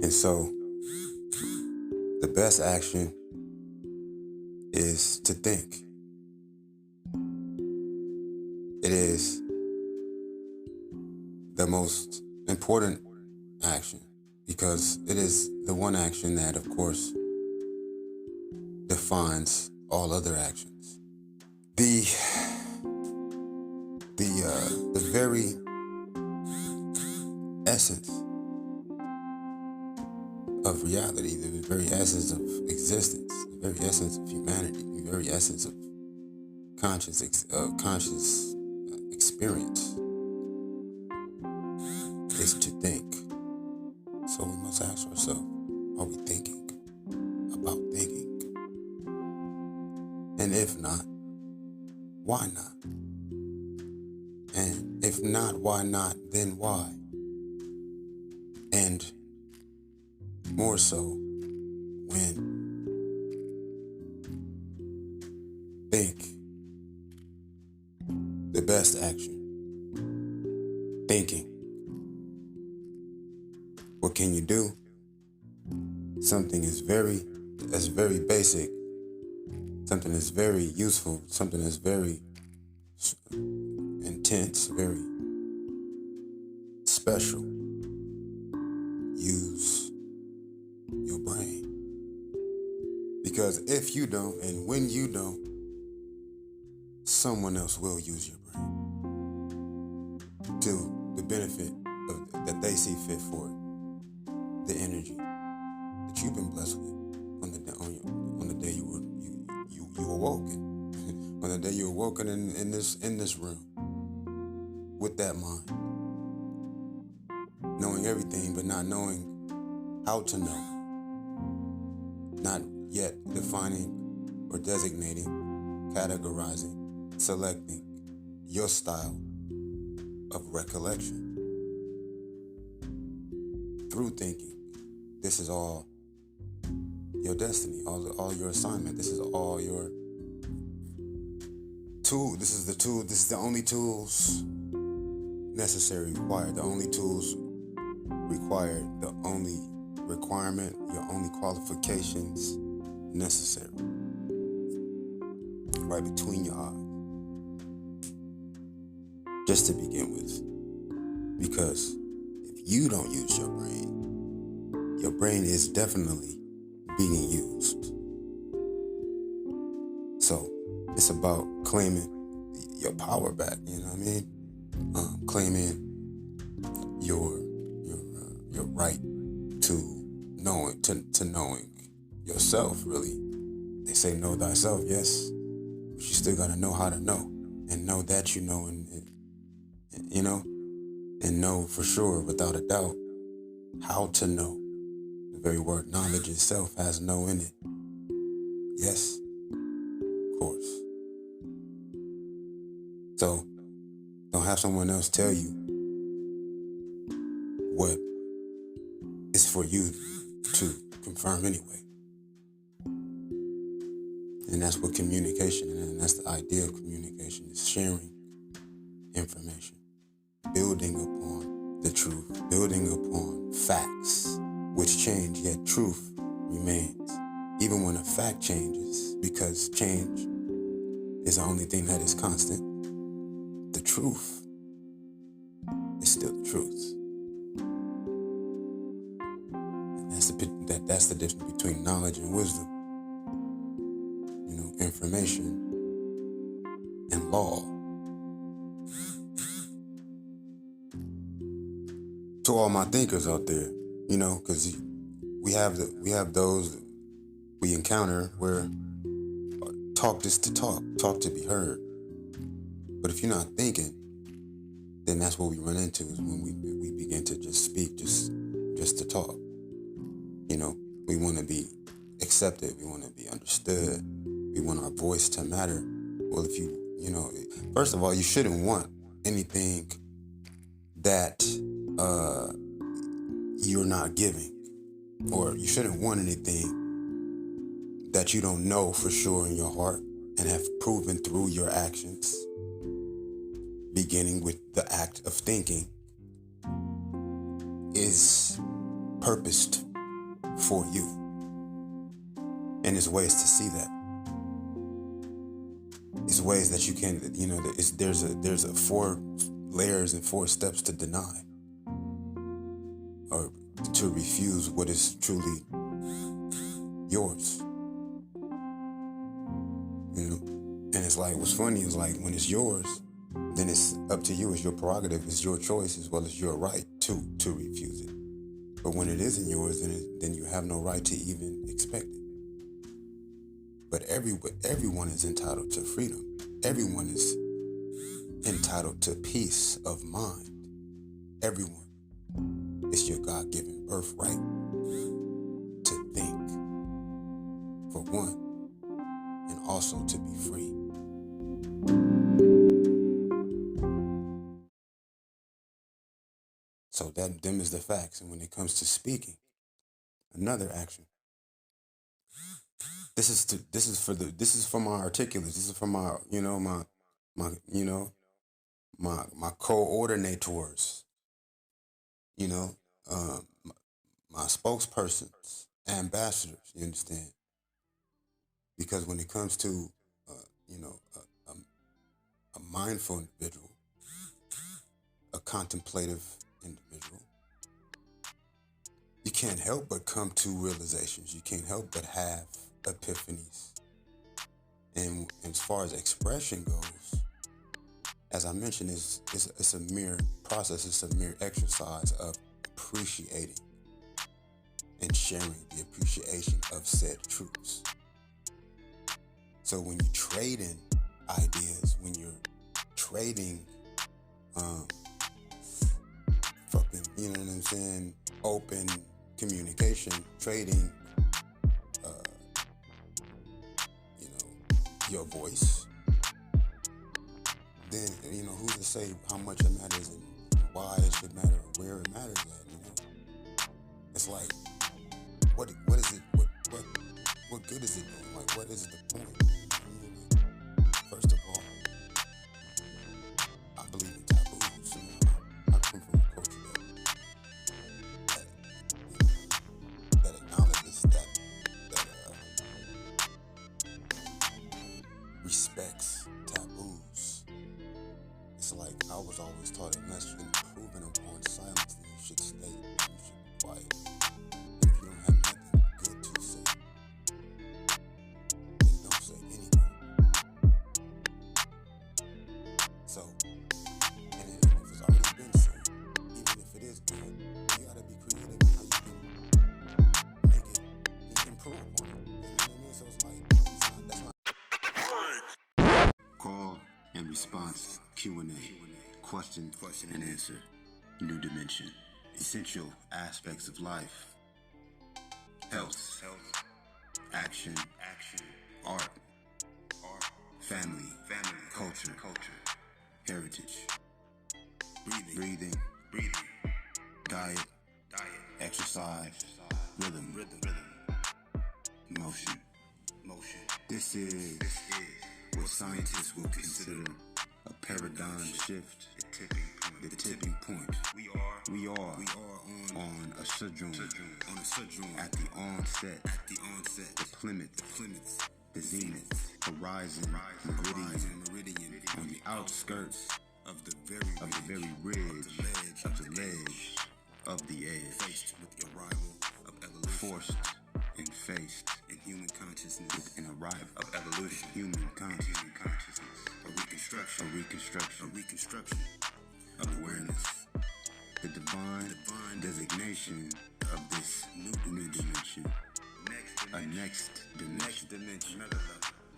And so the best action is to think. It is the most important action because it is the one action that, of course, defines all other actions. The very essence of reality, the very essence of existence, the very essence of humanity, the very essence of conscious experience is to think. So we must ask ourselves, are we thinking about thinking? And if not, why not? And if not, why not? Then why? And more so, when think, the best action, thinking. What can you do? Something that's very basic, something that's very useful, something that's very intense, very special. Use your brain. Because if you don't, and when you don't, someone else will use your brain to the benefit of, that they see fit for it. The energy that you've been blessed with on the day you awoken, on the day you awoken in this room with that mind, knowing everything but not knowing how to know, not yet defining or designating, categorizing, selecting your style of recollection through thinking. This is all your destiny, all your assignment. This is all your tool. This is the only tools necessary, required. The only tools required, the only requirement, your only qualifications necessary. Right between your eyes. Just to begin with. Because if you don't use your brain is definitely being used. So it's about claiming your power back, you know what I mean? Claiming your right to knowing yourself, really. They say know thyself, yes, but you still gotta know how to know, and know that you know, and you know, and know for sure, without a doubt, how to know. The very word knowledge itself has know in it. Yes, of course. So don't have someone else tell you what is for you to confirm anyway. And that's what communication is, and that's the idea of communication, is sharing information, building upon the truth, building upon facts, which change, yet truth remains. Even when a fact changes, because change is the only thing that is constant, the truth is still the truth. And that's the difference between knowledge and wisdom. You know, information and law. To all my thinkers out there, you know, because we have those that we encounter where talk is to talk to be heard. But if you're not thinking, then that's what we run into, is when we begin to just speak, just to talk. You know, we want to be accepted, we want to be understood, we want our voice to matter. Well, if you know, first of all, you shouldn't want anything that you're not giving, or you shouldn't want anything that you don't know for sure in your heart and have proven through your actions, beginning with the act of thinking, is purposed for you. And there's ways to see that. There's ways that you can, there's a 4 layers and 4 steps to deny or to refuse what is truly yours. And it's like, what's funny is like when it's yours, then it's up to you. It's your prerogative. It's your choice as well as your right to refuse it. But when it isn't yours, then you have no right to even expect it. But everyone is entitled to freedom. Everyone is entitled to peace of mind. Everyone. It's your God-given birthright to think, for one, and also to be free. So them is the facts. And when it comes to speaking, another action. This is for my articulates. This is for my my coordinators. My spokespersons, ambassadors. You understand? Because when it comes to a mindful individual, a contemplative individual, you can't help but come to realizations. You can't help but have epiphanies. And as far as expression goes, as I mentioned, it's a mere process. It's a mere exercise of appreciating and sharing the appreciation of said truths. So when you trade in ideas, when you're trading open communication, trading your voice, then who's to say how much it matters and why it should matter or where it matters at. It's like what is it, what good is it doing? Like, what is the point? First of all, I believe in taboos. I come from a culture that acknowledges that respects taboos. It's like I was always taught, unless you're improving upon silence, then you should stay. You should be quiet. And if you don't have nothing good to say, then don't say anything. So, and if it's already been said, even if it is good, you gotta be creative in how you can make it, you can improve on it. You know what I mean? So it's like, that's not. Call and response Q&A. Question and answer. New dimension. Essential aspects of life. Health. Action. Art. Family. Culture. Heritage. Breathing. Diet. Exercise. Rhythm. Motion. This is what scientists will consider a paradigm shift. The tipping point. We are on a sojourn. At the onset. The plinth. The zenith. Horizon. Meridian. On the outskirts of the very ridge. Of the ledge. Of the edge. Faced with the arrival of evolution. Forced and faced in human consciousness. With an arrival of evolution. Human consciousness. A reconstruction of awareness. The divine designation of this new dimension. A next dimension.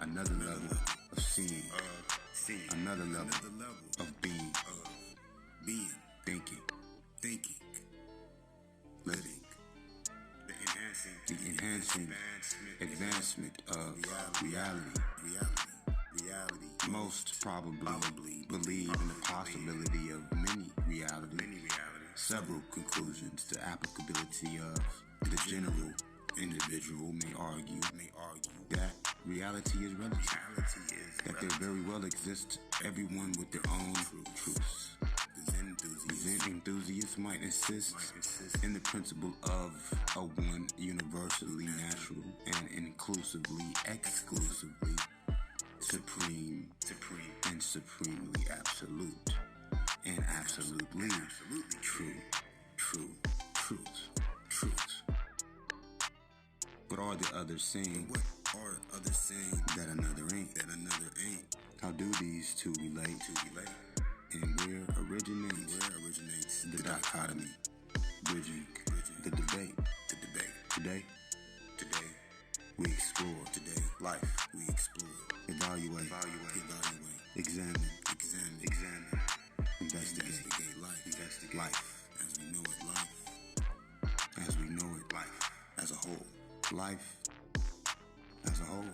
Another level of seeing. Another level of being. Thinking. Living. The enhancing advancement of reality. Most probably believe in the possibility of many realities. Several conclusions. The applicability of the general individual may argue that reality is relative. That there very well exists everyone with their own truths. Zen enthusiasts Science might insist in the principle of a one universally natural and inclusively, exclusively supreme, and supremely absolute, and absolutely true. But are the others saying that another ain't? How do these two relate? And where originates the dichotomy, bridging the debate. Today we explore. Life we explore. Evaluate. Examine. Investigate life as we know it. Life as a whole. Life as a whole.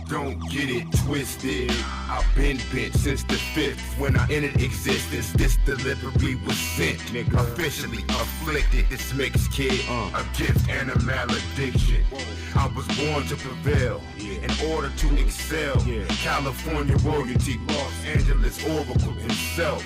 Don't get it twisted. I've been bent since the 5th. When I entered existence, this delivery was sent. Nigga, officially afflicted. This makes kid a gift and a malediction. I was born to prevail in order to excel. California royalty, Los Angeles Oracle himself.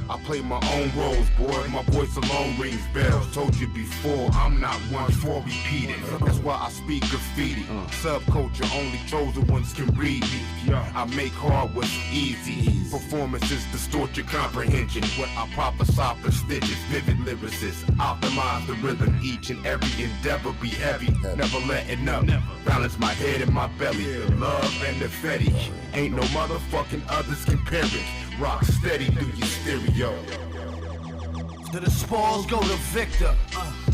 I play my own roles, boy. My voice alone rings bells. Told you before, I'm not one for repeating. That's why I speak graffiti. Subculture, only chosen ones can read me. I make hard what's easy. Performances distort your comprehension. What I prophesy for stitches, vivid lyricists. Optimize the rhythm, each and every endeavor be heavy. Never letting up. Balance my head and my belly. The love and the fetty. Ain't no motherfucking others compare it. Rock steady through your stereo. To the spoils go to Victor.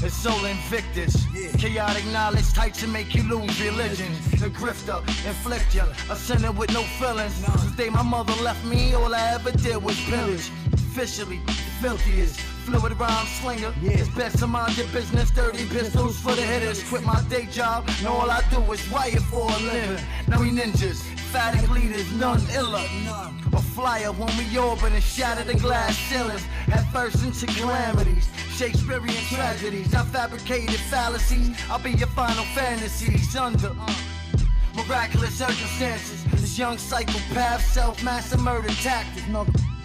It's Soul Invictus. Chaotic knowledge tight to make you lose religion. The grifter, inflict ya, a sinner with no feelings. Since day my mother left me, all I ever did was pillage. Officially, filthiest, fluid rhyme slinger. It's best to mind your business, dirty pistols for the hitters. Quit my day job, and all I do is write it for a living. Now we ninjas, emphatic leaders, none iller. A flyer when we open and shatter the glass ceilings. At first into calamities, Shakespearean tragedies. I fabricated fallacies, I'll be your final fantasies under miraculous circumstances. This young psychopath, self-master murder tactic.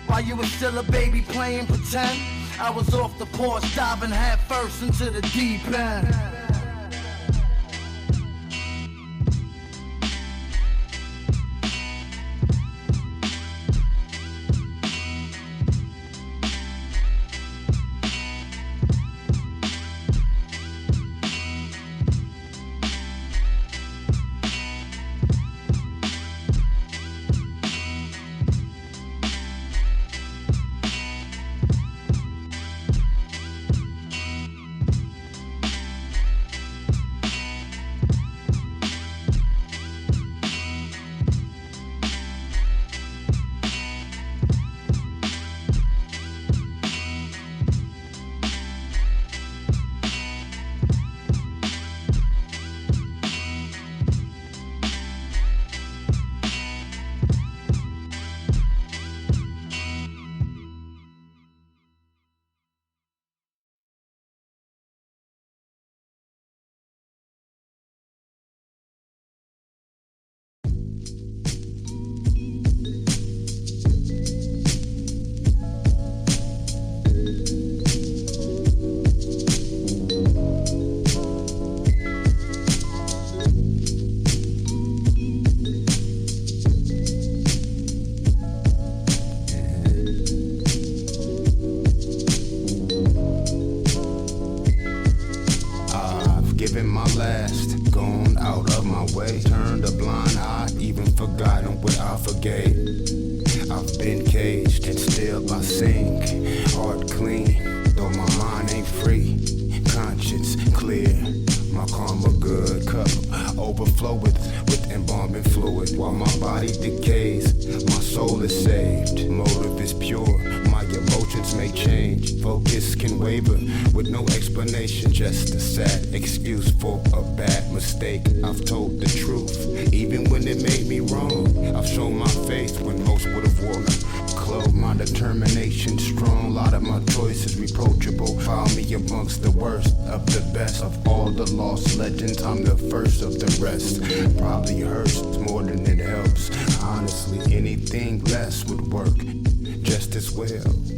While you were still a baby playing pretend, I was off the porch diving head first into the deep end. sing, heart clean, though my mind ain't free. Conscience clear, my karma good, cup overflow with embalming fluid. While my body decays, my soul is saved. Motive is pure, my emotions may change. Focus can waver with no explanation, just a sad excuse for a bad mistake. I've told the truth, even when it made me wrong. I've shown my face when most would have worn a cloak. My determination strong, a lot of my choices reproachable. Found me amongst the worst of the best of all the lost legends. I'm the first of the rest. Probably hurts more than it helps. Honestly, anything less would work just as well.